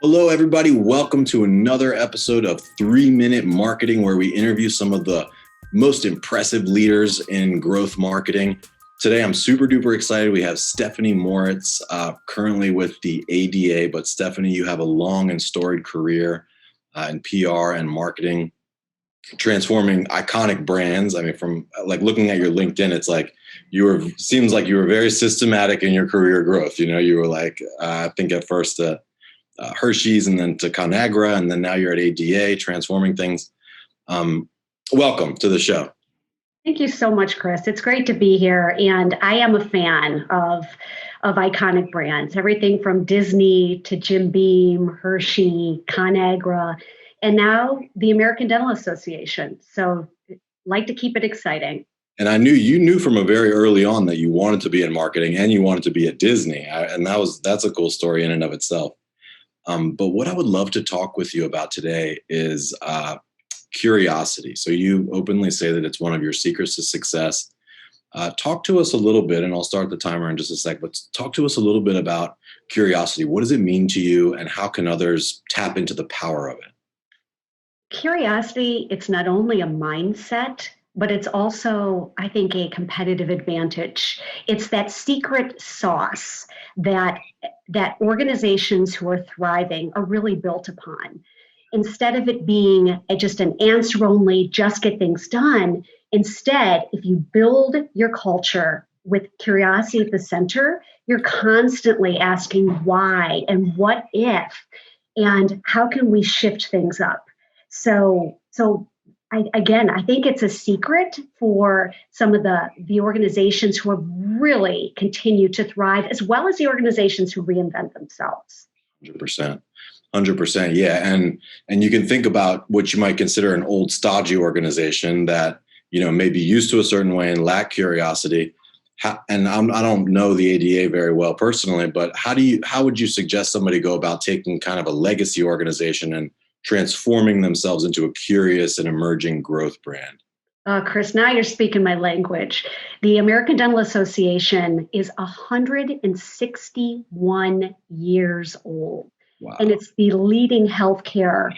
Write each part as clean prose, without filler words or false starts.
Hello, everybody. Welcome to another episode of 3 Minute Marketing, where we interview some of the most impressive leaders in growth marketing. Today, I'm super duper excited. We have Stephanie Moritz, currently with the ADA. But Stephanie, you have a long and storied career in PR and marketing, transforming iconic brands. I mean, from like looking at your LinkedIn, it's like seems like you were very systematic in your career growth. You were like, I think at first, Hershey's, and then to ConAgra, and then now you're at ADA transforming things. Welcome to the show. Thank you so much, Chris. It's great to be here. And I am a fan of iconic brands, everything from Disney to Jim Beam, Hershey, ConAgra, and now the American Dental Association. So like to keep it exciting. And you knew from a very early on that you wanted to be in marketing and you wanted to be at Disney. And that's a cool story in and of itself. But what I would love to talk with you about today is curiosity. So you openly say that it's one of your secrets to success. Talk to us a little bit, and I'll start the timer in just a sec, but talk to us a little bit about curiosity. What does it mean to you, and how can others tap into the power of it? Curiosity, it's not only a mindset, but it's also, I think, a competitive advantage. It's that secret sauce that organizations who are thriving are really built upon. Instead of it being just an answer only, just get things done, instead, if you build your culture with curiosity at the center, you're constantly asking why and what if, and how can we shift things up? So I think it's a secret for some of the organizations who have really continued to thrive, as well as the organizations who reinvent themselves. 100%. Yeah. And you can think about what you might consider an old stodgy organization that, may be used to a certain way and lack curiosity. I don't know the ADA very well personally, but how would you suggest somebody go about taking kind of a legacy organization and transforming themselves into a curious and emerging growth brand? Chris, now you're speaking my language. The American Dental Association is 161 years old. Wow. And it's the leading healthcare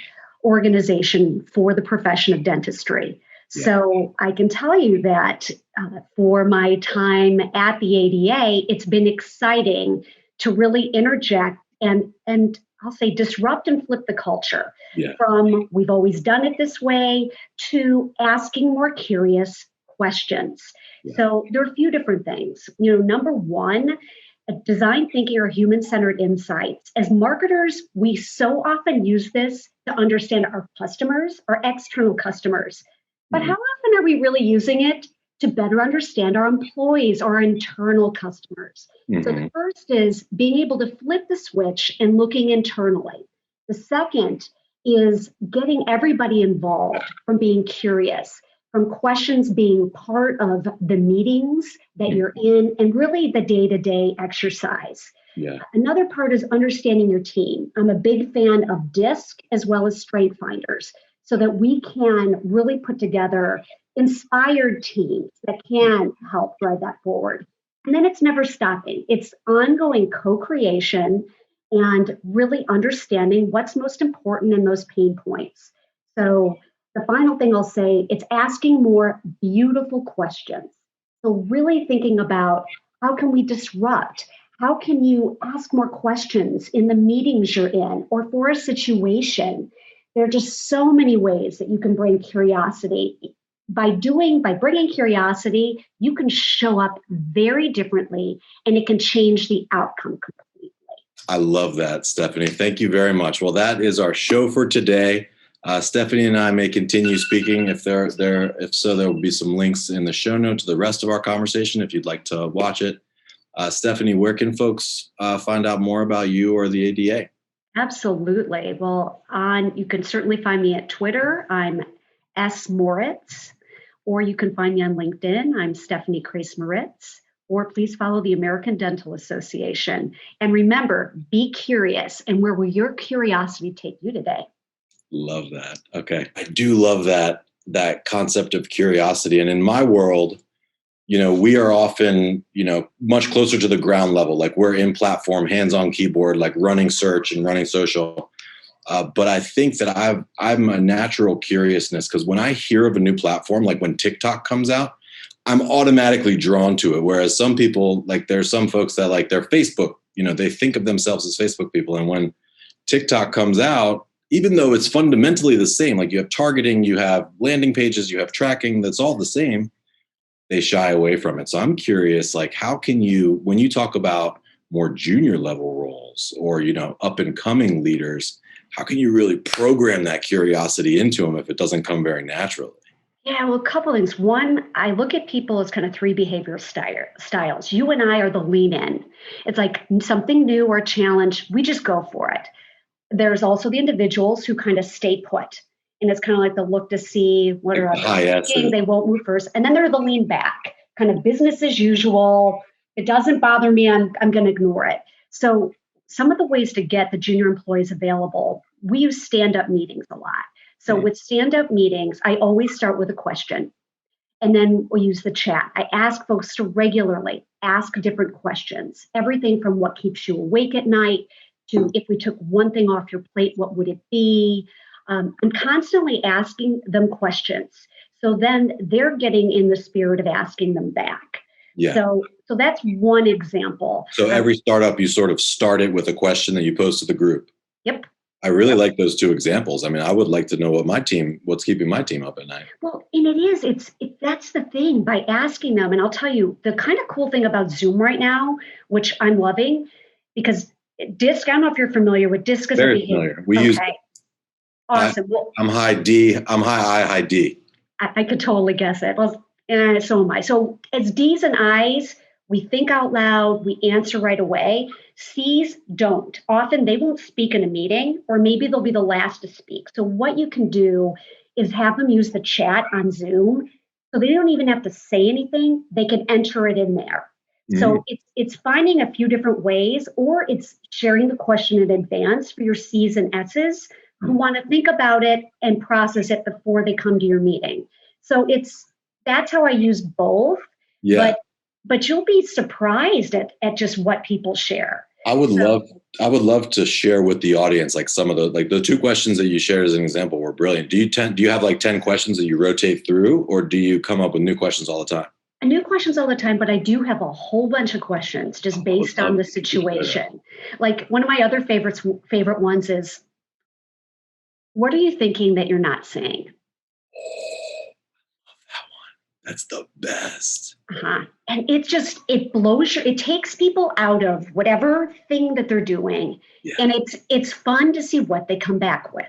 organization for the profession of dentistry. Yeah. So I can tell you that for my time at the ADA, it's been exciting to really interject and I'll say disrupt and flip the culture. Yeah. From we've always done it this way to asking more curious questions. Yeah. So there are a few different things. Number one, design thinking or human-centered insights. As marketers, we so often use this to understand our customers, our external customers. But how often are we really using it to better understand our employees or our internal customers? Mm-hmm. So the first is being able to flip the switch and looking internally. The second is getting everybody involved, from being curious, from questions being part of the meetings that you're in, and really the day-to-day exercise. Yeah. Another part is understanding your team. I'm a big fan of DISC as well as Strength Finders, so that we can really put together inspired teams that can help drive that forward. And then it's never stopping. It's ongoing co-creation and really understanding what's most important in those pain points. So the final thing I'll say, it's asking more beautiful questions. So really thinking about how can we disrupt? How can you ask more questions in the meetings you're in or for a situation? There are just so many ways that you can bring curiosity. By bringing curiosity, you can show up very differently and it can change the outcome completely. I love that, Stephanie. Thank you very much. Well, that is our show for today. Stephanie and I may continue speaking. If so, there will be some links in the show note to the rest of our conversation if you'd like to watch it. Stephanie, where can folks find out more about you or the ADA? Absolutely. Well, you can certainly find me at Twitter. I'm S. Moritz, or you can find me on LinkedIn. I'm Stephanie Kreis Moritz, or please follow the American Dental Association. And remember, be curious. And where will your curiosity take you today? Love that. Okay. I do love that concept of curiosity. And in my world, we are often, much closer to the ground level. Like we're in platform, hands on keyboard, like running search and running social. But I think that I'm a natural curiousness, because when I hear of a new platform, like when TikTok comes out, I'm automatically drawn to it. Whereas some people, like there's some folks that like their Facebook, they think of themselves as Facebook people. And when TikTok comes out, even though it's fundamentally the same, like you have targeting, you have landing pages, you have tracking, that's all the same, they shy away from it. So I'm curious, like, how can you, when you talk about more junior level roles or, up and coming leaders, how can you really program that curiosity into them if it doesn't come very naturally? Yeah, well, a couple things. One, I look at people as kind of three behavioral styles. You and I are the lean in. It's like something new or a challenge, we just go for it. There's also the individuals who kind of stay put. And it's kind of like the look to see what are others thinking. They won't move first. And then there's the lean back, kind of business as usual. It doesn't bother me. I'm going to ignore it. So some of the ways to get the junior employees available, we use stand-up meetings a lot. So with stand-up meetings, I always start with a question. And then we use the chat. I ask folks to regularly ask different questions. Everything from what keeps you awake at night to if we took one thing off your plate, what would it be? I'm constantly asking them questions. So then they're getting in the spirit of asking them back. Yeah. So that's one example. So every startup, you sort of start it with a question that you pose to the group. Yep. I really like those two examples. I mean, I would like to know what's keeping my team up at night. Well, and that's the thing, by asking them. And I'll tell you, the kind of cool thing about Zoom right now, which I'm loving, because DISC, I don't know if you're familiar with DISC as a behavior. Familiar. We use it. Awesome. I'm high D. I'm high I, high D. I could totally guess it. Well, and so am I. So as D's and I's, we think out loud, we answer right away. C's don't. Often they won't speak in a meeting, or maybe they'll be the last to speak. So what you can do is have them use the chat on Zoom. So they don't even have to say anything. They can enter it in there. Mm-hmm. So it's finding a few different ways, or it's sharing the question in advance for your C's and S's who want to think about it and process it before they come to your meeting. So that's how I use both. Yeah. But you'll be surprised at just what people share. I would love to share with the audience, like some of the two questions that you shared as an example were brilliant. Do you have like 10 questions that you rotate through, or do you come up with new questions all the time? New questions all the time, but I do have a whole bunch of questions just based on the situation. Like one of my other favorite ones is, what are you thinking that you're not saying? That's the best. Uh-huh. And it takes people out of whatever thing that they're doing. Yeah. And it's fun to see what they come back with.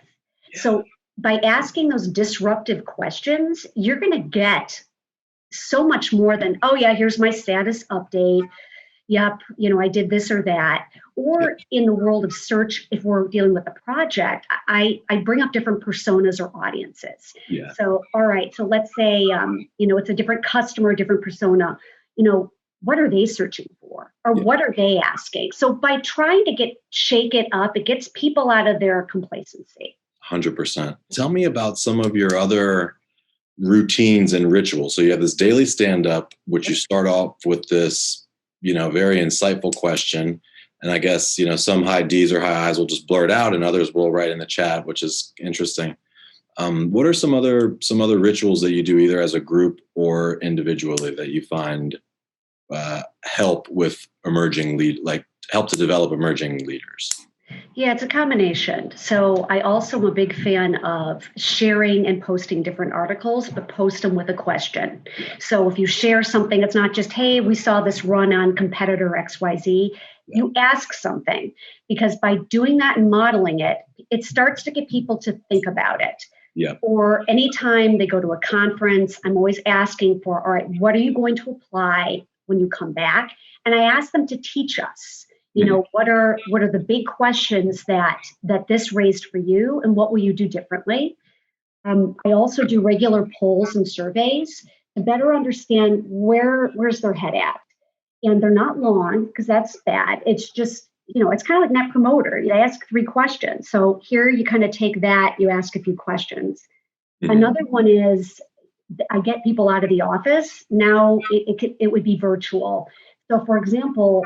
Yeah. So by asking those disruptive questions, you're going to get so much more than, oh yeah, here's my status update. Yep, I did this or that. Or in the world of search, if we're dealing with a project, I bring up different personas or audiences. Yeah. So, all right, so let's say, it's a different customer, different persona. What are they searching for? Or what are they asking? So by trying to shake it up, it gets people out of their complacency. 100%. Tell me about some of your other routines and rituals. So you have this daily stand-up, which you start off with this very insightful question. And I guess, some high D's or high I's will just blurt out and others will write in the chat, which is interesting. What are some other rituals that you do either as a group or individually that you find help to develop emerging leaders? Yeah, it's a combination. So I also am a big fan of sharing and posting different articles, but post them with a question. So if you share something, it's not just, hey, we saw this run on competitor XYZ. You ask something, because by doing that and modeling it, it starts to get people to think about it. Yeah. Or anytime they go to a conference, I'm always asking for, all right, what are you going to apply when you come back? And I ask them to teach us. What are the big questions that this raised for you, and what will you do differently? I also do regular polls and surveys to better understand where's their head at. And they're not long, because that's bad. It's just, it's kind of like Net Promoter. You ask 3 questions. So here you kind of take that, you ask a few questions. Mm-hmm. Another one is I get people out of the office. Now it would be virtual. So, for example,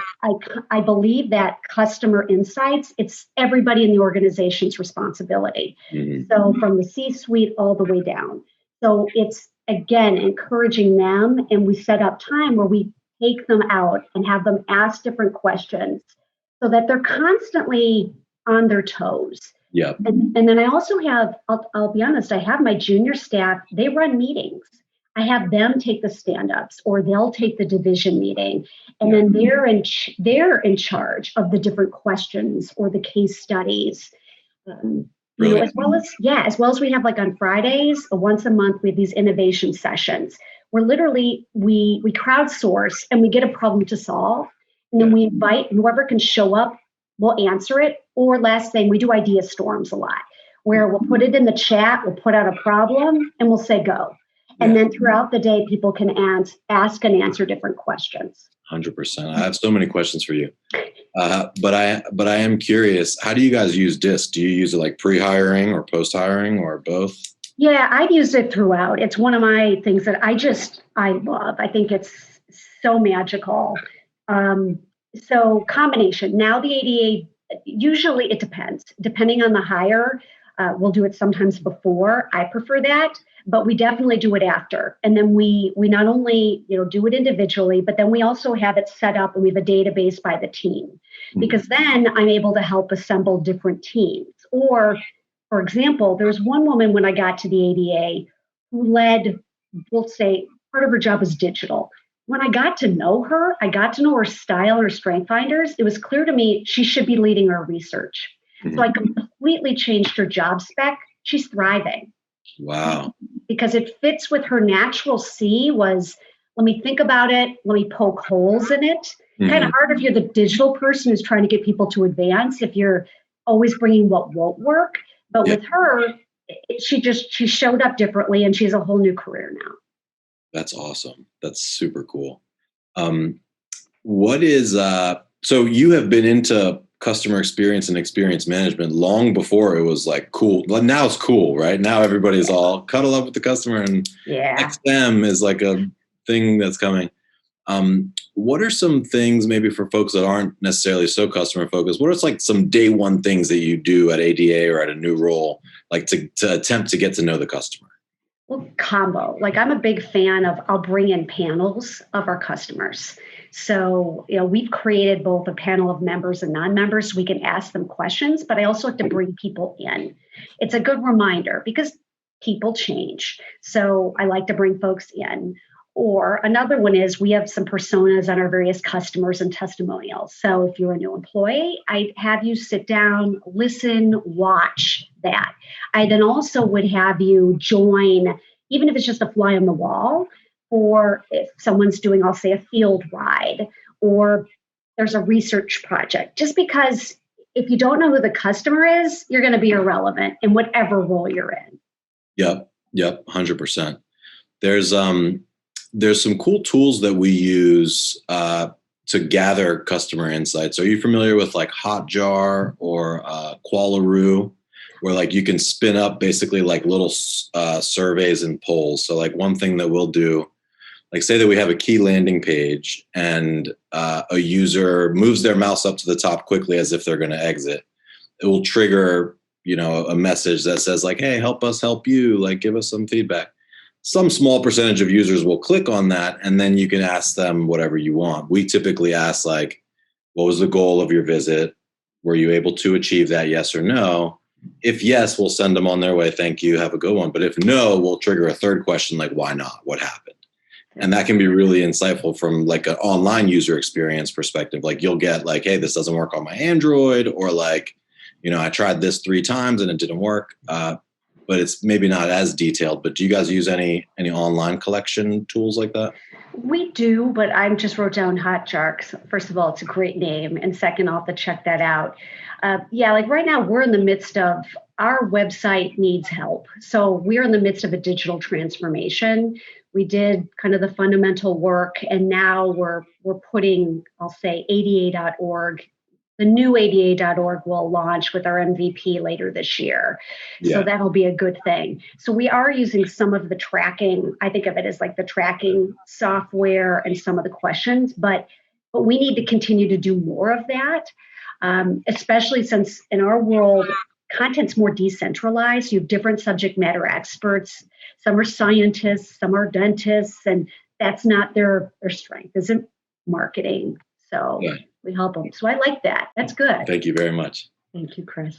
I believe that customer insights, it's everybody in the organization's responsibility. Mhm. So, from the C suite all the way down. So, it's again encouraging them, and we set up time where we take them out and have them ask different questions so that they're constantly on their toes. Yep. And then I also have, I'll be honest, I have my junior staff, they run meetings. I have them take the stand-ups or they'll take the division meeting. And Yeah. then they're in charge of the different questions or the case studies. Really? As well as we have like on Fridays, once a month, we have these innovation sessions where literally we crowdsource and we get a problem to solve. And then Yeah. we invite whoever can show up, we'll answer it. Or last thing, we do idea storms a lot, where we'll put it in the chat, we'll put out a problem, and we'll say go. And Yeah. then throughout the day, people can ask and answer different questions. 100%. I have so many questions for you. But I am curious, how do you guys use DISC? Do you use it like pre-hiring or post-hiring or both? Yeah, I've used it throughout. It's one of my things that I love. I think it's so magical. So combination. Now the ADA, usually it depends. Depending on the hire, we'll do it sometimes before. I prefer that, but we definitely do it after. And then we not only do it individually, but then we also have it set up and we have a database by the team, because then I'm able to help assemble different teams. Or, for example, there was one woman when I got to the ADA who led, we'll say, part of her job was digital. When I got to know her, I got to know her style, her strength finders. It was clear to me she should be leading our research. So I completely changed her job spec. She's thriving. Wow. Because it fits with her natural C was, let me think about it, let me poke holes in it. Kind of hard if you're the digital person who's trying to get people to advance, if you're always bringing what won't work. But with her, she showed up differently and she has a whole new career now. That's awesome. That's super cool. What is, so you have been into customer experience and experience management long before it was like cool. But now it's cool, right? Now everybody's all cuddle up with the customer and XM is like a thing that's coming. What are some things maybe for folks that aren't necessarily so customer focused? What are like some day one things that you do at ADA or at a new role, like to attempt to get to know the customer? Well, combo. Like I'm a big fan of, I'll bring in panels of our customers. So, we've created both a panel of members and non-members so we can ask them questions, but I also have to bring people in. It's a good reminder because people change. So I like to bring folks in. Or another one is we have some personas on our various customers and testimonials. So if you're a new employee, I have you sit down, listen, watch that. I then also would have you join, even if it's just a fly on the wall, or if someone's doing, I'll say, a field ride, or there's a research project. Just because if you don't know who the customer is, you're going to be irrelevant in whatever role you're in. Yep, 100%. There's some cool tools that we use to gather customer insights. Are you familiar with like Hotjar or Qualaroo, where like you can spin up basically like little surveys and polls? So like one thing that we'll do, like say that we have a key landing page and a user moves their mouse up to the top quickly as if they're going to exit. It will trigger, a message that says like, hey, help us help you, like give us some feedback. Some small percentage of users will click on that, and then you can ask them whatever you want. We typically ask like, what was the goal of your visit? Were you able to achieve that? Yes or no? If yes, we'll send them on their way. Thank you. Have a good one. But if no, we'll trigger a third question like, why not? What happened? And that can be really insightful from like an online user experience perspective. Like you'll get like, hey, this doesn't work on my Android, or like, I tried this 3 times and it didn't work. But it's maybe not as detailed. But do you guys use any online collection tools like that? We do, but I just wrote down Hotjar. First of all, it's a great name. And second, I'll have to check that out. Like right now, we're in the midst of, our website needs help. So we're in the midst of a digital transformation. We did kind of the fundamental work, and now we're putting, I'll say, ADA.org. The new ADA.org will launch with our MVP later this year. Yeah. So that'll be a good thing. So we are using some of the tracking. I think of it as like the tracking software and some of the questions, but but we need to continue to do more of that, especially since in our world, content's more decentralized. You have different subject matter experts. Some are scientists, some are dentists, and that's not their strength, isn't marketing. So Yeah. we help them. So I like that. That's good. Thank you very much. Thank you, Chris.